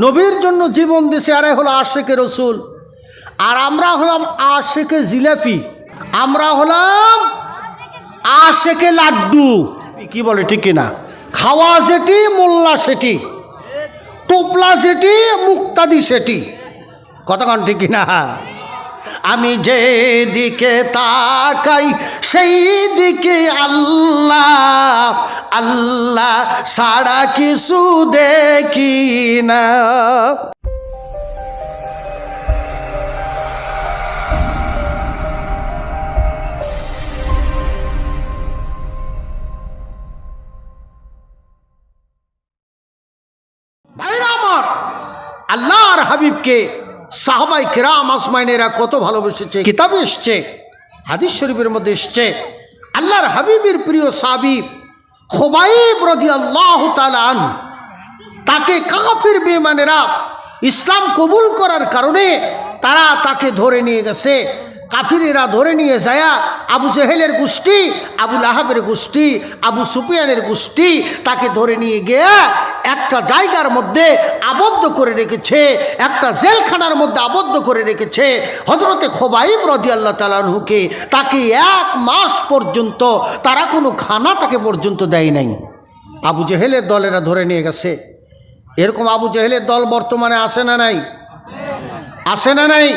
নবীর জন্য জীবন দিছে, আরে হলো আশিকে রসুল। আর আমরা হলাম আশিকে জিলাপি, আমরা হলাম আশিকে লাড্ডু। কি বলে ঠিক কিনা? খাওয়া সেটি, মোল্লা সেটি, টোপলা সেটি, মুক্তাদি সেটি। কতক্ষণ ঠিক কিনা? আমি যে দিকে তাকাই সেই দিকে আল্লাহ, আল্লাহ ছাড়া কিছু দেখি না। ভাইরা আমার, আল্লাহর হাবিবকে সাহাবাই কিরাম আসমাইনেরা কত ভালোবেসেছে। কিতাবে এসছে, হাদিস শরীফের মধ্যে এসছে, আল্লাহর হাবিবের প্রিয় সাহাবী খুবাইব রাদিয়াল্লাহু তাআলা আনহু, তাকে কাফির বেঈমানেরা ইসলাম কবুল করার কারণে তারা তাকে ধরে নিয়ে গেছে। কাফিরেরা ধরে নিয়ে যায় আবু জেহেলের গোষ্ঠী, আবু লাহাবের গোষ্ঠী, আবু সুফিয়ানের গোষ্ঠী তাকে ধরে নিয়ে গিয়ে একটা জায়গার মধ্যে আবদ্ধ করে রেখেছে, একটা জেলখানার মধ্যে আবদ্ধ করে রেখেছে। হযরতে খুবাইব রাদিয়াল্লাহু তাআলা আনহুকে তাকে 1 মাস পর্যন্ত তারা কোনো খানা তাকে পর্যন্ত দেয় নাই। আবু জেহেলের দলেরা ধরে নিয়ে গেছে। এরকম আবু জেহেলের দল বর্তমানে আসে না নাই? আসে না নাই?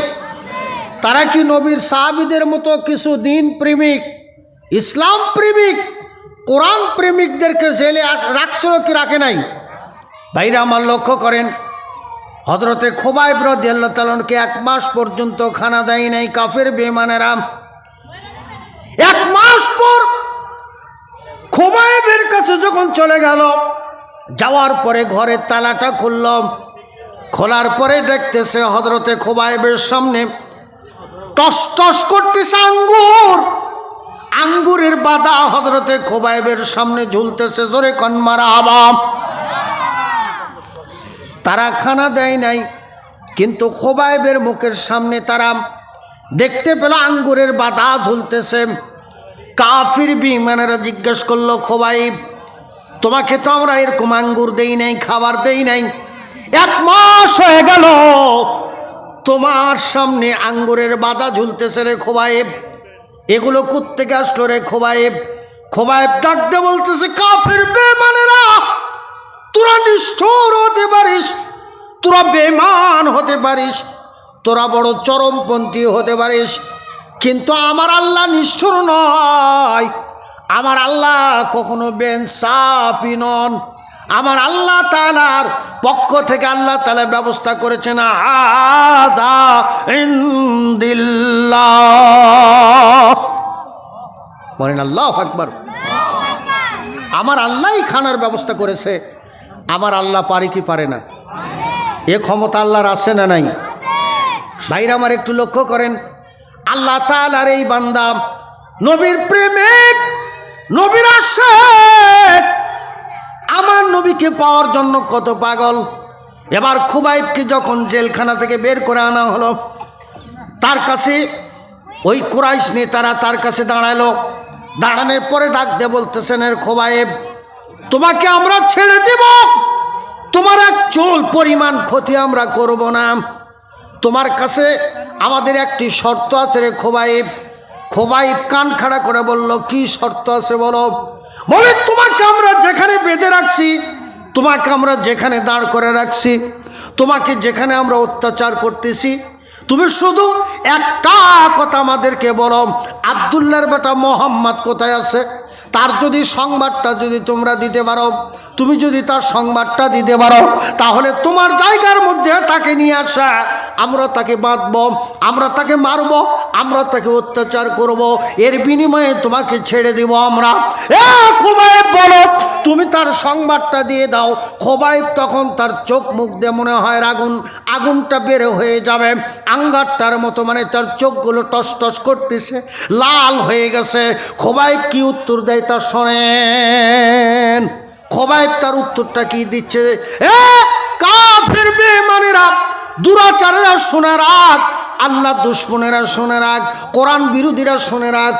তারা কি নবীর সাহাবীদের মতো কিছু দিন প্রেমিক, ইসলাম প্রেমিক, কোরআন প্রেমিকদেরকে জেলে রাখছিল কি রাখে নাই? ভাইরা আমার লক্ষ্য করেন, হযরতে খুবাইব রাদিয়াল্লাহু তাআলা আনহুকে 1 মাস পর্যন্ত খানা দেয় নাই কাফের বেঈমানেরা। 1 মাস পর খুবাইবের কাছে যখন চলে গেল, যাওয়ার পরে ঘরের তালাটা খুলল, খোলার পরে দেখতেছে হযরতে খুবাইবের সামনে টস টস করতেছে আঙ্গুর, আঙ্গুরের বাদা হযরতে খুবাইবের সামনে ঝুলতেছে। জোরে কোন মারহাবা। তারা খানা দেয় নাই, কিন্তু খুবাইবের মুখের সামনে তারা দেখতে পেল আঙ্গুরের বাদা ঝুলতেছে। কাফির বেঈমানেরা জিজ্ঞেস করলো, খুবাইব তোমাকে তো আমরা এরকম আঙ্গুর দেই নাই, খাবার দেই নাই, 1 মাস হয়ে গেল তোমার সামনে আঙ্গুরের বাদা ঝুলতেছে রে খুবাইব, এগুলো কোত্থেকে আসলো রে খুবাইব? খুবাইব ডাকতে বলতেছে, কাফির বেঈমানেরা তোরা নিষ্ঠুর হতে পারিস, তোরা বেঈমান হতে পারিস, তোরা বড় চরমপন্থী হতে পারিস, কিন্তু আমার আল্লাহ নিষ্ঠুর নয়, আমার আল্লাহ কখনো বেইনসাফি নন। আমার আল্লাহ তাআলার পক্ষ থেকে আল্লাহ তাআলা ব্যবস্থা করেছেন আযা ইনদিল্লাহ। বলেন আল্লাহু আকবার। আমার আল্লাহই খানার ব্যবস্থা করেছে। আমার আল্লাহ পারে কি পারে না? এ ক্ষমতা আল্লাহর আছে না নাই? ভাইরা আমার একটু লক্ষ্য করেন, আল্লাহ তাআলার এই বান্দা নবীর প্রেমিক, নবীর আশিক, আমার নবীকে পাওয়ার জন্য কত পাগল। এবার খুবাইবকে যখন জেলখানা থেকে বের করে আনা হলো, তার কাছে ওই কুরাইশ নেতারা তার কাছে দাঁড়ালো। দাঁড়ানোর পরে ডাক দিয়ে বলতেছেন, এর খুবাইব তোমাকে আমরা ছেড়ে দেব, তোমার 1 চুল পরিমাণ ক্ষতি আমরা করব না, তোমার কাছে আমাদের একটি শর্ত আছে রে খুবাইব। খুবাইব কান খাড়া করে বলল, কি শর্ত আছে বলো? বলে তোমাকে আমরা যেখানে বেঁধে রাখছি, তোমাকে আমরা যেখানে দাঁড় করে রাখছি, তোমাকে যেখানে আমরা অত্যাচার করতেছি, তুমি শুধু একটা কথা আমাদেরকে বলো, আব্দুল্লাহর বেটা মোহাম্মদ কোথায় আছে? তার যদি সংবাদটা যদি তোমরা দিতে পারো, তুমি যদি তার সংবাদটা দিতে পারো, তাহলে তোমার জায়গার মধ্যে তাকে নিয়ে আসা, আমরা তাকে বাঁধব, আমরা তাকে মারব, আমরা তাকে অত্যাচার করব, এর বিনিময়ে তোমাকে ছেড়ে দেব আমরা। খুবাইব বলো, তুমি তার সংবাদটা দিয়ে দাও। খুবাইব তখন তার চোখ মুখ দিয়ে মনে হয় আগুনটা বের হয়ে যাবে, আঙ্গারটার মতো, মানে তার চোখগুলো টস টস করতেছে, লাল হয়ে গেছে। খুবাইব কি উত্তর দেয় তা শোনেন। খুবাইব তার উত্তরটা কি দিচ্ছে, কাফির বেঈমানেরা, দুরাচারেরা শুনে রাখ, আল্লাহ দুশ্মনেরা শুনে রাখ, কোরআন বিরোধীরা শুনে রাখ,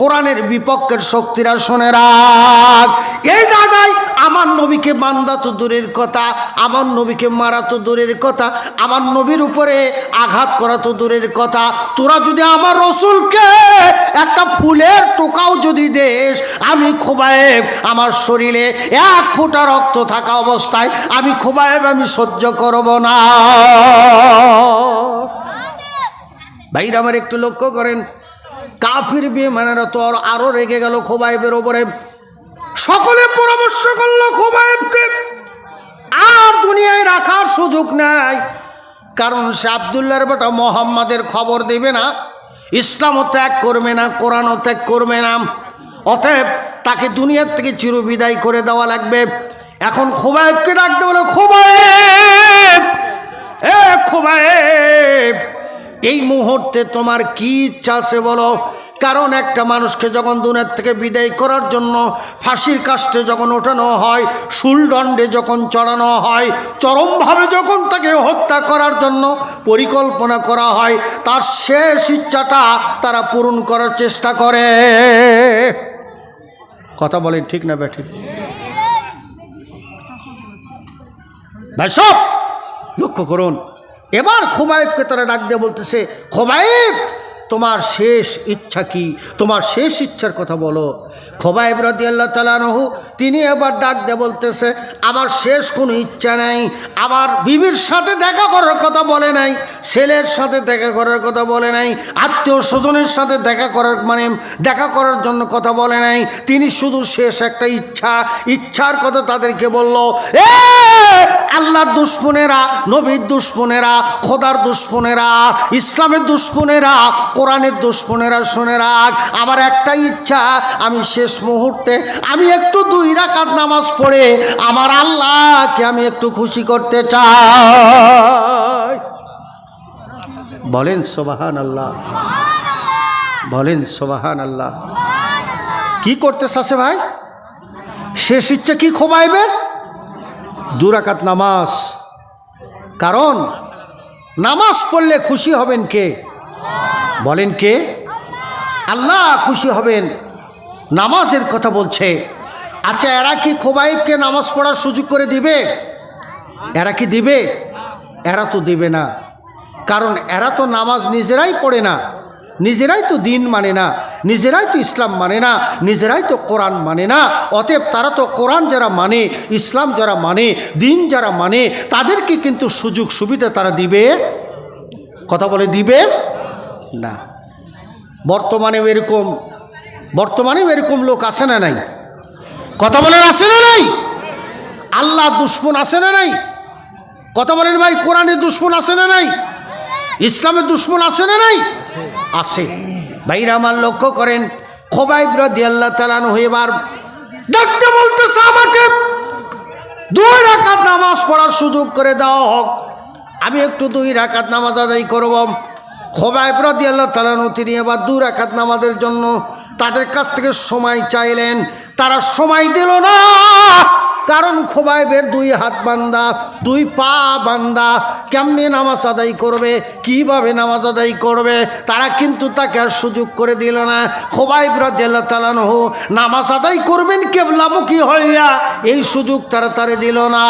কোরআনের বিপক্ষের শক্তিরা শুনে রাখ, এই জায়গায় আমার নবীকে বান্দা তো দূরের কথা, আমার নবীকে মারা তো দূরের কথা, আমার নবীর উপরে আঘাত করা তো দূরের কথা, তোরা যদি আমার রসুলকে একটা ফুলের টোকাও যদি দেশ, আমি খোবায়েব আমার শরীরে 1 ফোঁটা রক্ত থাকা অবস্থায় আমি খোবায়েব আমি সহ্য করব না। ভাইরা আমার একটু লক্ষ্য করেন, কাফির বেঈমানেরা তো আরো রেগে গেল খোবায়েবের ওপরে। সকলে পরামর্শ করলো খোবায়েবকে আর দুনিয়ায় রাখার সুযোগ নাই, কারণ সে আব্দুল্লাহর বেটা মোহাম্মদের খবর দেবে না, ইসলামও ত্যাগ করবে না, কোরআনও ত্যাগ করবে না, অতএব তাকে দুনিয়ার থেকে চিরবিদায় করে দেওয়া লাগবে। এখন খোবায়েবকে ডাকতে বলে, খোবায়েব, এ খোবায়েব, এই মুহূর্তে তোমার কি ইচ্ছা আছে বলো। কারণ একটা মানুষকে যখন দুনিয়ার থেকে বিদায় করার জন্য ফাঁসির কাস্টে যখন ওঠানো হয়, শুলদণ্ডে যখন চড়ানো হয়, চরমভাবে যখন তাকে হত্যা করার জন্য পরিকল্পনা করা হয়, তার শেষ ইচ্ছাটা তারা পূরণ করার চেষ্টা করে। কথা বলেন ঠিক না ব্যাঠিক? ভাই সব লক্ষ্য করুন, এবার খোবায়েবকে তারা ডাক দিয়ে বলতেছে, খোবায়েব তোমার শেষ ইচ্ছা কি, তোমার শেষ ইচ্ছার কথা বলো। খোবায়েব রাদিয়াল্লাহু তাআলা আনহু তিনি এবার ডাক দিয়ে বলতেছে, আমার শেষ কোনো ইচ্ছা নাই, আমার বিবির সাথে দেখা করার কথা বলে নাই, ছেলের সাথে দেখা করার কথা বলে নাই, আত্মীয় স্বজনের সাথে দেখা করার জন্য কথা বলে নাই, তিনি শুধু শেষ একটা ইচ্ছার কথা তাদেরকে বলল, এ আল্লাহর দুশমনেরা, নবীর দুশমনেরা, খোদার দুশমনেরা, ইসলামের দুশমনেরা, কোরআনের দুশমনেরা শুনে রাখ, আমার একটাই ইচ্ছা, আমি শেষ মুহূর্তে আমি একটু 2 রাকাত নামাজ পড়ে আমার আল্লাহকে আমি একটু খুশি করতে চাই। বলেন সুবহানাল্লাহ, বলেন সুবহানাল্লাহ। কি করতে চাচ্ছে ভাই? শেষ ইচ্ছা কি খোবায়েবের? 2 রাকাত নামাজ। কারণ নামাজ পড়লে খুশি হবেন কে? বলেন কে? আল্লাহ খুশি হবেন। নামাজের কথা বলছে। আচ্ছা, এরা কি খোবায়েবকে নামাজ পড়ার সুযোগ করে দিবে? এরা কি দিবে? এরা তো দিবে না, কারণ এরা তো নামাজ নিজেরাই পড়ে না, নিজেরাই তো দিন মানে না, নিজেরাই তো ইসলাম মানে না, নিজেরাই তো কোরআন মানে না। অতএব তারা তো কোরআন যারা মানে, ইসলাম যারা মানে, দিন যারা মানে, তাদেরকে কিন্তু সুযোগ সুবিধা তারা দিবে? কথা বলে দিবে না। বর্তমানেও এরকম লোক আছে না নাই? কথা বলেন আছে না নাই? আল্লাহ দুশমন আছে না নাই? কথা বলেন ভাই, কোরআনের দুশমন আছে না নাই? ইসলামের দুশমন আছে না নাই? আছে। ভাইরা আমার লক্ষ্য করেন, খোবায়েব রাদিয়াল্লাহু তাআলা আনহু এবার ডাকতে বলতেছে, আমাকে 2 রাকাত নামাজ পড়ার সুযোগ করে দেওয়া হোক, আমি একটু 2 রাকাত নামাজ আদায় করব। খোবায়েব রাদিয়াল্লাহু তাআলা আনহু তিনি এবার 2 রাকাত নামাজের জন্য তাদের কাছ থেকে সময় চাইলেন, তারা সময় দিল না। কারণ খোবায়েবের 2 হাত বান্ধা, 2 পা বান্ধা, কেমনে নামাজ আদায় করবে, কিভাবে নামাজ আদায় করবে, তারা কিন্তু তাকে আর সুযোগ করে দিল না। খোবায়েব রাদিয়াল্লাহু তাআলা আনহু নামাজ আদায় করবেন কিবলামুখী হইয়া, এই সুযোগ তারা দিল না।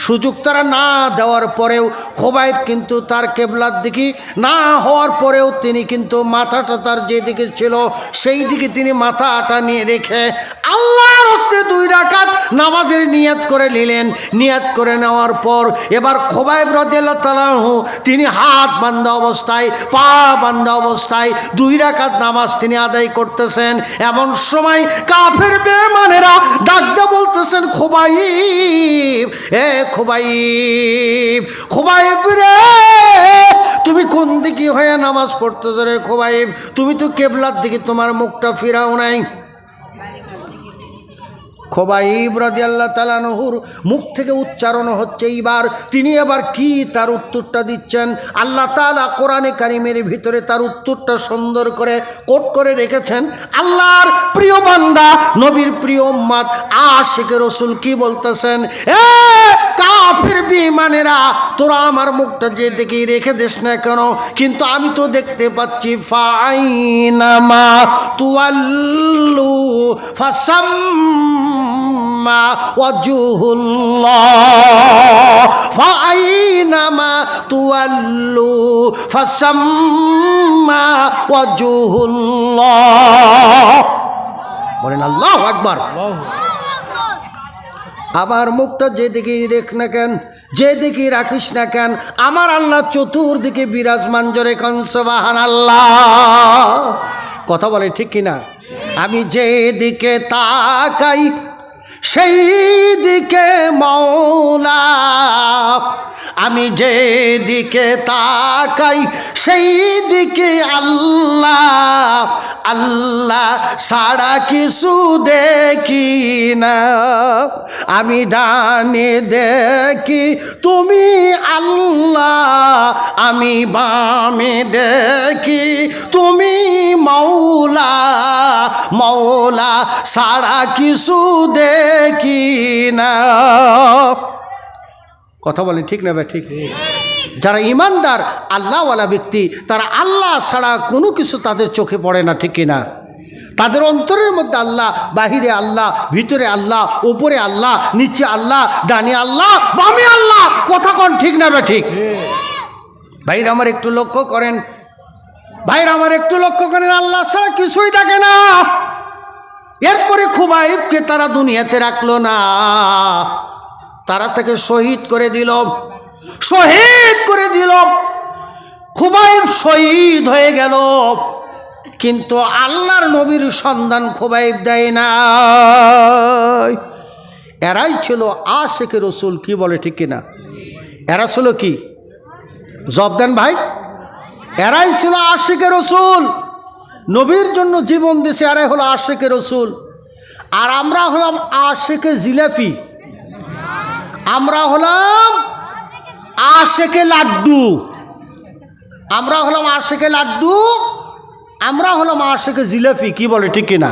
সুযোগ তারা না দেওয়ার পরেও খোবায়েব কিন্তু তার কেবলার দিকে না হওয়ার পরেও তিনি কিন্তু মাথাটা তার যেদিকে ছিল সেই দিকে তিনি মাথাটা নিয়ে রেখে আল্লাহর হস্তে 2 রাকাত নামাজের নিয়ত করে নিলেন। নিয়ত করে নেওয়ার পর এবার খোবায়েব রাদিয়াল্লাহু তাআলা আনহু তিনি হাত বান্ধা অবস্থায়, পা বান্ধা অবস্থায় 2 রাকাত নামাজ তিনি আদায় করতেছেন। এমন সময় কাফের বেঈমানেরা ডাকতে বলতেছেন, খোবায়েব, এ খোবায়েব, খোবায়েব রে, তুমি কোন দিকে হয়ে নামাজ পড়তেছ রে খোবায়েব? তুমি তো কেবলার দিকে তোমার মুখটা ফিরাও নাই। খোবাইব রাদিয়াল্লাহু তাআলা আনহুর মুখ থেকে উচ্চারণ হচ্ছে এইবার তিনি আবার কি তার উত্তরটা দিচ্ছেন। আল্লাহ তাআলা কোরআনে কারিমের ভিতরে তার উত্তরটা সুন্দর করে কোট করে রেখেছেন। আল্লাহর প্রিয় বান্দা নবীর প্রিয় উম্মত আশিকে রাসূল কি বলতেছেন, এ কাফির বেঈমানেরা তোরা আমার মুখটা যে দিকে রেখে দিস না কেন, কিন্তু আমি তো দেখতে পাচ্ছি ফাইনামা তুয়াল্লু ফাসাম্মা ওয়াজহুল্লাহ, ফাইনামা তুয়াল্লু ফাসাম্মা ওয়াজহুল্লাহ। বলেন আল্লাহু আকবার। আমার মুখটা যেদিকে রেখ না কেন, যেদিকে রাখিস না কেন, আমার আল্লাহ চতুর্দিকে বিরাজমান, জোরে কোন সুবহানাল্লাহ। কথা বলে ঠিক কিনা? আমি যেদিকে তাকাই সেই দিকে মওলা, আমি যেদিকে তাকাই সেই দিকে আল্লাহ, আল্লাহ ছাড়া কিছু দেখি না। আমি ডানে দেখি তুমি আল্লাহ, আমি বামে দেখি তুমি মওলা, মওলা ছাড়া কিছু দেখি না। কথা বলেন ঠিক না ভাই? ঠিক। যারা ইমানদার আল্লাহওয়ালা ব্যক্তি তারা আল্লাহ ছাড়া কোনো কিছু তাদের চোখে পড়ে না, ঠিক কিনা? তাদের অন্তরের মধ্যে আল্লাহ, বাহিরে আল্লাহ, ভিতরে আল্লাহ, উপরে আল্লাহ, নিচে আল্লাহ, ডানে আল্লাহ, বামে আল্লাহ। কথা কোন ঠিক না ভাই? ঠিক। ভাইরা আমার একটু লক্ষ্য করেন, ভাইরা আমার একটু লক্ষ্য করেন, আল্লাহ ছাড়া কিছুই থাকে না। এরপরে খুবাইবকে তারা দুনিয়াতে রাখলো না, তারা তাকে শহীদ করে দিল, শহীদ করে দিল। খুবাইব শহীদ হয়ে গেল, কিন্তু আল্লাহর নবীর সন্ধান খুবাইব দেয় না। এরাই ছিল আশিকে রাসূল। কি বলে ঠিক কিনা? এরা ছিল কি? জবাব দেন ভাই। এরাই ছিল আশিকে রাসূল, নবীর জন্য জীবন দিয়েছে। এরাই হলো আশিকে রাসূল। আর আমরা হলাম আশিকে জিলাপি, আমরা হলাম আশিকে লাড্ডু, আমরা হলাম আশিকে লাড্ডু, আমরা হলাম আশিকে জিলাপি। কি বলে ঠিক কিনা?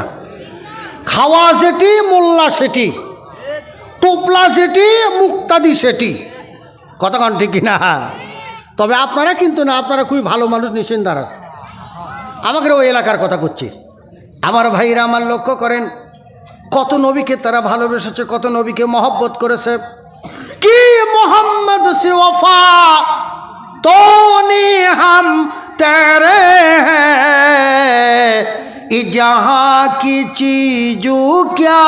খাওয়া সেটি, মোল্লা সেটি, টোপলা সেটি, মুক্তাদি সেটি। কতক্ষণ ঠিক কিনা? তবে আপনারা কিন্তু না, আপনারা খুবই ভালো মানুষ, নিশ্চিন্তার। আমাকে ওই এলাকার কথা করছি। আমার ভাইরা আমার লক্ষ্য করেন, কত নবীকে তারা ভালোবেসেছে, কত নবীকে মহব্বত করেছে। কি মোহাম্মদ সে ওফা তো নি হাম তেরে जहाँ की चीजू क्या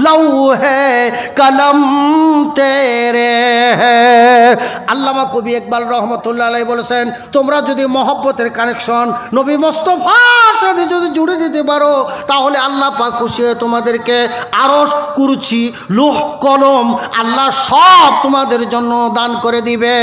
लौहे कलम तेरे हैं। আল্লামা কবি ইকবাল রহমতুল্লাহ আলাইহি বলেছেন, তোমরা যদি মহব্বতের কানেকশন নবী মুস্তাফার সাথে যদি জুড়ে দিতে পারো, তাহলে আল্লাহ পাক খুশি হয়ে তোমাদেরকে আরশ, কুরসি, লৌহ, কলম আল্লাহ সব তোমাদের জন্য দান করে দিবে।